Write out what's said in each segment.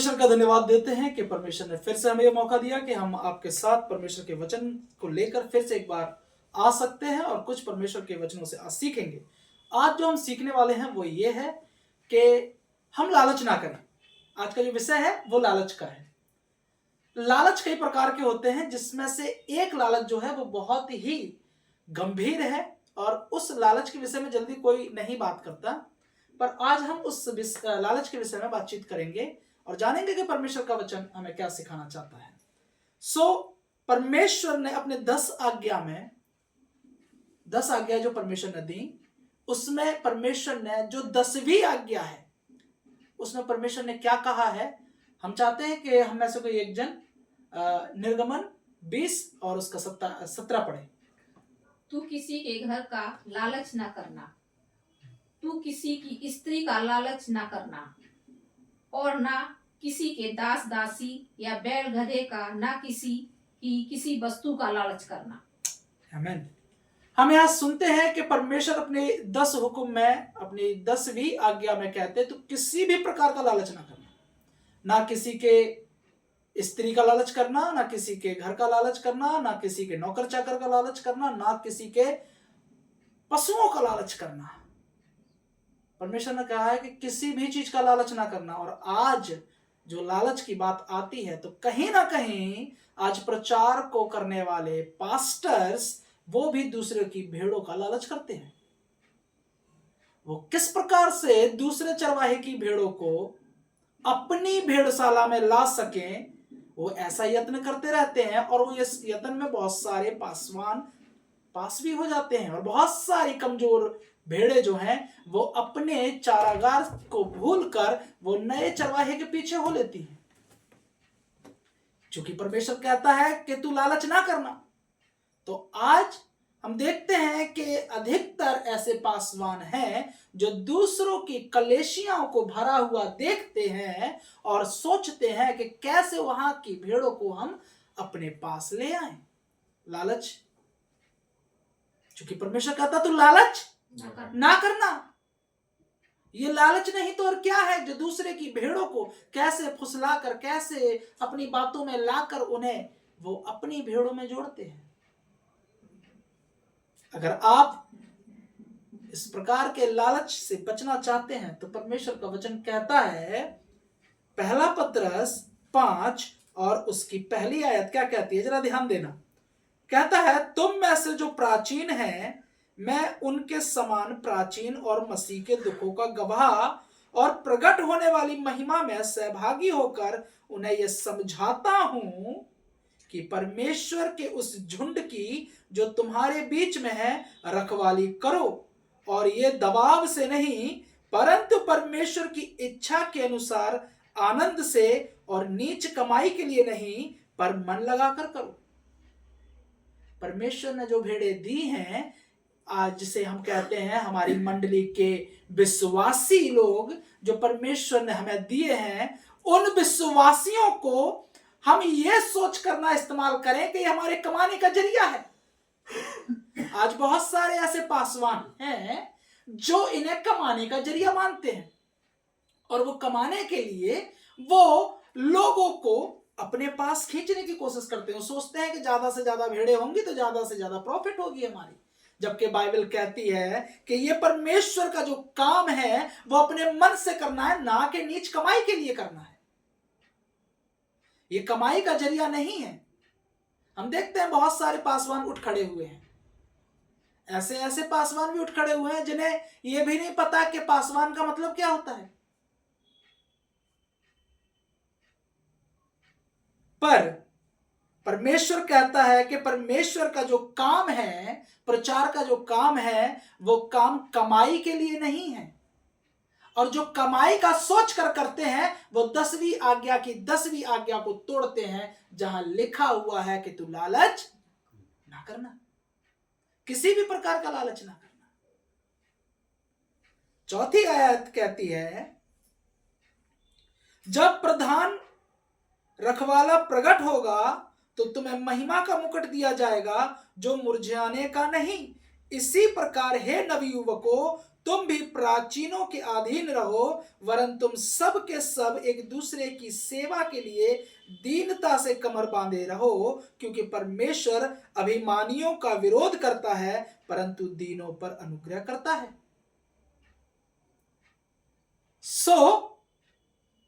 परमेश्वर का धन्यवाद देते हैं कि परमेश्वर ने फिर से हमें यह मौका दिया कि हम आपके साथ परमेश्वर के वचन को लेकर फिर से एक बार आ सकते हैं और कुछ परमेश्वर के वचनों से आज सीखेंगे। आज जो हम सीखने वाले हैं वो ये है कि हम लालच ना करें। आज का जो विषय है वो लालच का है। लालच कई प्रकार के होते हैं, जिसमें से एक लालच जो है वो बहुत ही गंभीर है और उस लालच के विषय में जल्दी कोई नहीं बात करता। पर आज हम उस लालच के विषय में बातचीत करेंगे और जानेंगे कि परमेश्वर का वचन हमें क्या सिखाना चाहता है। परमेश्वर ने अपने 10 आज्ञा में 10 आज्ञा जो परमेश्वर ने दी, उसमें परमेश्वर ने जो 10वीं आज्ञा है उसमें परमेश्वर ने क्या कहा है। हम चाहते हैं कि हम में से कोई एक जन निर्गमन 20 और उसका 17 पढ़े। तू किसी के घर का लालच ना करना, तू किसी की स्त्री का लालच ना करना, और ना किसी के दास दासी या बैल गधे का, ना किसी वस्तु का लालच करना। आमीन। हम यहाँ सुनते हैं कि परमेश्वर अपने 10 हुक्म में, अपनी 10वीं आज्ञा में कहते हैं तो किसी भी प्रकार का लालच ना करना। ना किसी के स्त्री का लालच करना, ना किसी के घर का लालच करना, ना किसी के नौकर चाकर का लालच करना, ना किसी के पशुओं का लालच करना। परमेश्वर ने कहा है कि किसी भी चीज का लालच ना करना। और आज जो लालच की बात आती है तो कहीं ना कहीं आज प्रचार को करने वाले पास्टर्स वो भी दूसरे की भेड़ों का लालच करते हैं। वो किस प्रकार से दूसरे चरवाहे की भेड़ों को अपनी भेड़शाला में ला सकें, वो ऐसा यत्न करते रहते हैं। और वो इस यत्न में बहुत सारे पासवान पास भी हो जाते हैं और बहुत सारी कमजोर भेड़े जो हैं वो अपने चारागार को भूलकर वो नए चरवाहे के पीछे हो लेती हैं। क्योंकि परमेश्वर कहता है कि तू लालच ना करना। तो आज हम देखते हैं कि अधिकतर ऐसे पासवान हैं जो दूसरों की कलेशियाओं को भरा हुआ देखते हैं और सोचते हैं कि कैसे वहां की भेड़ों को हम अपने पास ले आए। लालच, क्योंकि परमेश्वर कहता तू लालच ना करना। ये लालच नहीं तो और क्या है, जो दूसरे की भेड़ों को कैसे फुसलाकर, कैसे अपनी बातों में लाकर उन्हें वो अपनी भेड़ों में जोड़ते हैं। अगर आप इस प्रकार के लालच से बचना चाहते हैं तो परमेश्वर का वचन कहता है, पहला पतरस 5 और उसकी पहली आयत क्या कहती है, जरा ध्यान देना। कहता है, तुम में से जो प्राचीन हैं मैं उनके समान प्राचीन और मसीह के दुखों का गवाह और प्रकट होने वाली महिमा में सहभागी होकर उन्हें यह समझाता हूं कि परमेश्वर के उस झुंड की जो तुम्हारे बीच में है रखवाली करो, और ये दबाव से नहीं परंतु परमेश्वर की इच्छा के अनुसार आनंद से, और नीच कमाई के लिए नहीं पर मन लगाकर करो। परमेश्वर ने जो भेड़ें दी हैं, आज जिसे हम कहते हैं हमारी मंडली के विश्वासी लोग जो परमेश्वर ने हमें दिए हैं, उन विश्वासियों को हम ये सोच करना इस्तेमाल करें कि हमारे कमाने का जरिया है। आज बहुत सारे ऐसे पासवान हैं जो इन्हें कमाने का जरिया मानते हैं और वो कमाने के लिए वो लोगों को अपने पास खींचने की कोशिश करते हैं। वो सोचते हैं कि ज्यादा से ज्यादा भेड़ें होंगी तो ज्यादा से ज्यादा प्रॉफिट होगी हमारी। जबकि बाइबल कहती है कि ये परमेश्वर का जो काम है वो अपने मन से करना है, ना कि नीच कमाई के लिए करना है। ये कमाई का जरिया नहीं है। हम देखते हैं बहुत सारे पासवान उठ खड़े हुए हैं। ऐसे ऐसे पासवान भी उठ खड़े हुए हैं जिन्हें यह भी नहीं पता कि पासवान का मतलब क्या होता है। पर परमेश्वर कहता है कि परमेश्वर का जो काम है, प्रचार का जो काम है, वो काम कमाई के लिए नहीं है। और जो कमाई का सोच कर करते हैं वो 10वीं आज्ञा की 10वीं आज्ञा को तोड़ते हैं, जहां लिखा हुआ है कि तू लालच ना करना, किसी भी प्रकार का लालच ना करना। चौथी आयत कहती है, जब प्रधान रखवाला प्रकट होगा तो तुम्हें महिमा का मुकुट दिया जाएगा जो मुरझाने का नहीं, इसी प्रकार हे नवयुवकों, तुम भी प्राचीनों के अधीन रहो, वरन तुम सब के सब एक दूसरे की सेवा के लिए दीनता से कमर बांधे रहो, क्योंकि परमेश्वर अभिमानियों का विरोध करता है परंतु दीनों पर अनुग्रह करता है।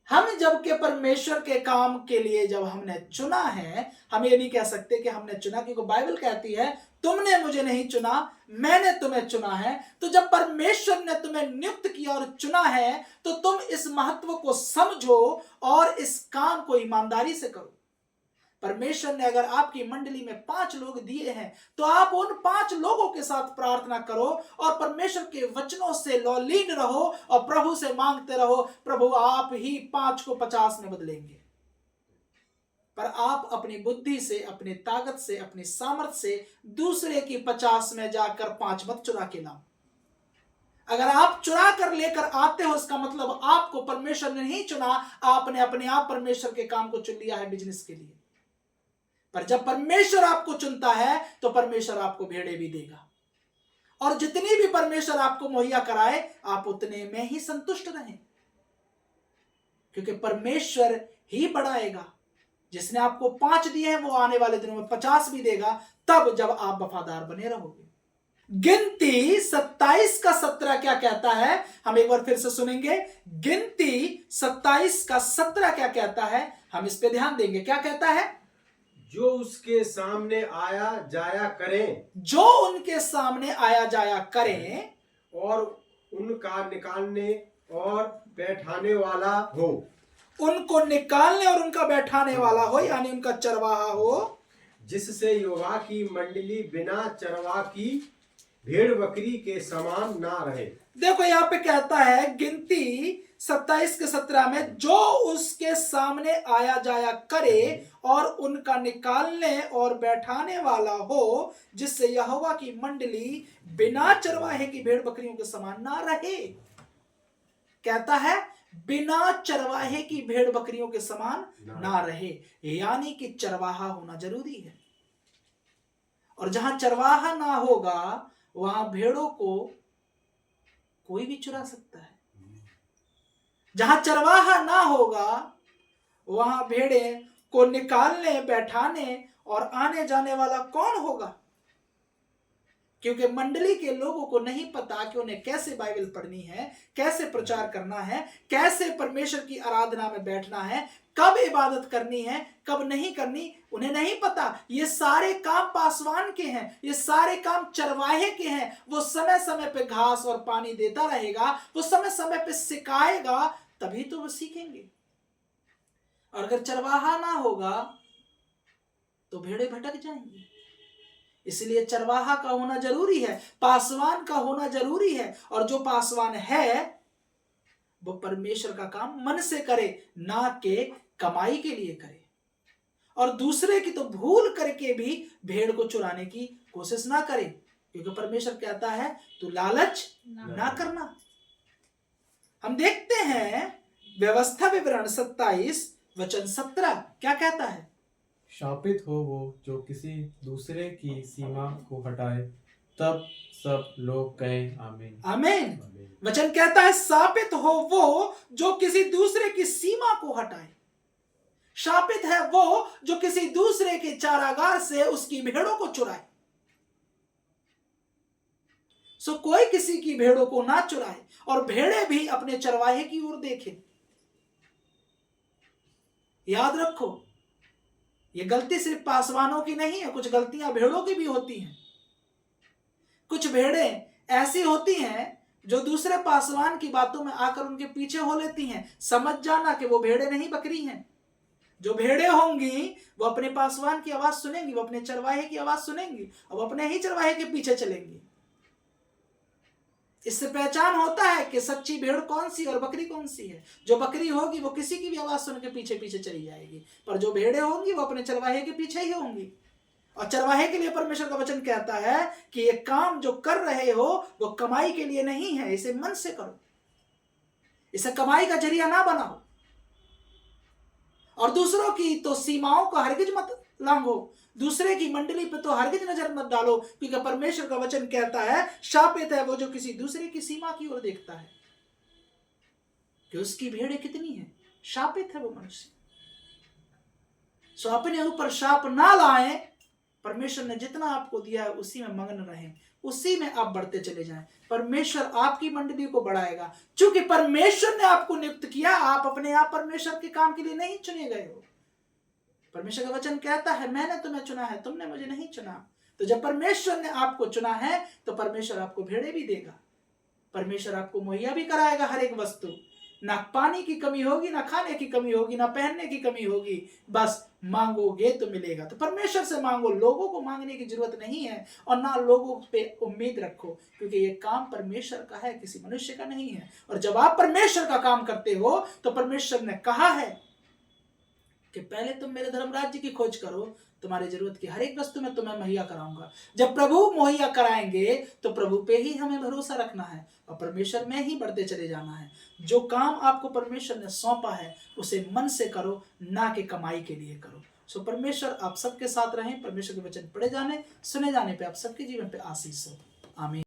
हम जब के परमेश्वर के काम के लिए जब हमने चुना है, हम ये नहीं कह सकते कि हमने चुना, क्योंकि बाइबल कहती है तुमने मुझे नहीं चुना, मैंने तुम्हें चुना है। तो जब परमेश्वर ने तुम्हें नियुक्त किया और चुना है, तो तुम इस महत्व को समझो और इस काम को ईमानदारी से करो। परमेश्वर ने अगर आपकी मंडली में 5 लोग दिए हैं, तो आप उन 5 लोगों के साथ प्रार्थना करो और परमेश्वर के वचनों से लौलीन रहो और प्रभु से मांगते रहो, प्रभु आप ही 5 को 50 में बदलेंगे। पर आप अपनी बुद्धि से, अपनी ताकत से, अपनी सामर्थ्य से दूसरे की 50 में जाकर 5 मत चुरा के लाओ। अगर आप चुरा कर लेकर आते हो, इसका मतलब आपको परमेश्वर ने नहीं चुना, आपने अपने आप परमेश्वर के काम को चुन लिया है बिजनेस के लिए। पर जब परमेश्वर आपको चुनता है तो परमेश्वर आपको भेड़े भी देगा, और जितनी भी परमेश्वर आपको मुहैया कराए आप उतने में ही संतुष्ट रहें, क्योंकि परमेश्वर ही बढ़ाएगा। जिसने आपको 5 दिए हैं वो आने वाले दिनों में 50 भी देगा, तब जब आप वफादार बने रहोगे। गिनती 27 का 17 क्या कहता है, हम एक बार फिर से सुनेंगे। गिनती 27 का 17 क्या कहता है, हम इस पे ध्यान देंगे। क्या कहता है? जो उसके सामने आया जाया करें, जो उनके सामने आया जाया करें, और उनका निकालने और बैठाने वाला हो। उनको निकालने और उनका बैठाने वाला हो, यानी उनका चरवाहा हो, जिससे यहोवा की मंडली बिना चरवा की भेड़ बकरी के समान ना रहे। देखो यहाँ पे कहता है गिनती 27 के 17 में, जो उसके सामने आया जाया करे और उनका निकालने और बैठाने वाला हो, जिससे यहोवा की मंडली बिना चरवाहे की भेड़ बकरियों के समान ना रहे। कहता है बिना चरवाहे की भेड़ बकरियों के समान ना रहे, यानी कि चरवाहा होना जरूरी है। और जहां चरवाहा ना होगा वहां भेड़ों को कोई भी चुरा सकता है। जहां चरवाहा ना होगा वहां भेड़े को निकालने, बैठाने और आने जाने वाला कौन होगा? क्योंकि मंडली के लोगों को नहीं पता कि उन्हें कैसे बाइबल पढ़नी है, कैसे प्रचार करना है, कैसे परमेश्वर की आराधना में बैठना है, कब इबादत करनी है, कब नहीं करनी, उन्हें नहीं पता। ये सारे काम पासवान के हैं, ये सारे काम चरवाहे के हैं। वो समय समय पे घास और पानी देता रहेगा, वो समय समय पे सिखाएगा, तभी तो वो सीखेंगे। और अगर चरवाहा ना होगा तो भेड़े भटक जाएंगी। इसलिए चरवाहा का होना जरूरी है, पासवान का होना जरूरी है। और जो पासवान है वो परमेश्वर का काम मन से करे, ना के कमाई के लिए करे। और दूसरे की तो भूल करके भी भेड़ को चुराने की कोशिश ना करे, क्योंकि परमेश्वर कहता है तू लालच ना करना। हम देखते हैं व्यवस्था विवरण 27 वचन 17 क्या कहता है? शापित हो वो जो किसी दूसरे की सीमा को हटाए, तब सब लोग कहें आमीन। आमीन। वचन कहता है शापित हो वो जो किसी दूसरे की सीमा को हटाए। शापित है वो जो किसी दूसरे के चारागार से उसकी भेड़ों को चुराए। कोई किसी की भेड़ों को ना चुराए, और भेड़े भी अपने चरवाहे की ओर देखें। याद रखो, ये गलती सिर्फ पासवानों की नहीं है, कुछ गलतियां भेड़ों की भी होती हैं। कुछ भेड़ें ऐसी होती हैं जो दूसरे पासवान की बातों में आकर उनके पीछे हो लेती हैं। समझ जाना कि वो भेड़े नहीं बकरी हैं। जो भेड़े होंगी वो अपने पासवान की आवाज सुनेंगी, वो अपने चरवाहे की आवाज सुनेंगी और वो अपने ही चरवाहे के पीछे चलेंगी। इससे पहचान होता है कि सच्ची भेड़ कौन सी और बकरी कौन सी है। जो बकरी होगी वो किसी की भी आवाज सुन के पीछे पीछे चली जाएगी, पर जो भेड़े होंगी वो अपने चरवाहे के पीछे ही होंगी। और चरवाहे के लिए परमेश्वर का वचन कहता है कि ये काम जो कर रहे हो वो कमाई के लिए नहीं है, इसे मन से करो, इसे कमाई का जरिया ना बनाओ। और दूसरों की तो सीमाओं को हरगिज मत लांघो, दूसरे की मंडली पे तो हरगिज नजर मत डालो, क्योंकि परमेश्वर का वचन कहता है शापित है वो जो किसी दूसरे की सीमा की ओर देखता है, कि उसकी भेड़ें कितनी है, शापित है वो मनुष्य। सो अपने ऊपर शाप ना लाएं, परमेश्वर ने जितना आपको दिया है उसी में मग्न रहें, उसी में आप बढ़ते चले जाएं। परमेश्वर आपकी मंडली को बढ़ाएगा, क्योंकि परमेश्वर ने आपको नियुक्त किया, आप अपने आप परमेश्वर के काम के लिए नहीं चुने गए हो। परमेश्वर का वचन कहता है मैंने तुम्हें चुना है, तुमने मुझे नहीं चुना। तो जब परमेश्वर ने आपको चुना है तो परमेश्वर आपको भेड़े भी देगा, परमेश्वर आपको मुहैया भी कराएगा हर एक वस्तु, ना पानी की कमी होगी, ना खाने की कमी होगी, ना पहनने की कमी होगी, बस मांगोगे तो मिलेगा। तो परमेश्वर से मांगो, लोगों को मांगने की जरूरत नहीं है, और ना लोगों पे उम्मीद रखो, क्योंकि ये काम परमेश्वर का है, किसी मनुष्य का नहीं है। और जब आप परमेश्वर का काम करते हो तो परमेश्वर ने कहा है कि पहले तुम मेरे धर्म राज्य की खोज करो, तुम्हारी जरूरत की हर एक वस्तु में तुम्हें मुहैया कराऊंगा। जब प्रभु मुहैया कराएंगे तो प्रभु पे ही हमें भरोसा रखना है और परमेश्वर में ही बढ़ते चले जाना है। जो काम आपको परमेश्वर ने सौंपा है उसे मन से करो, ना कि कमाई के लिए करो। सो परमेश्वर आप सबके साथ रहें। परमेश्वर के वचन पढ़े जाने सुने जाने पे आप सबके जीवन पे आशीष हो। आमीन।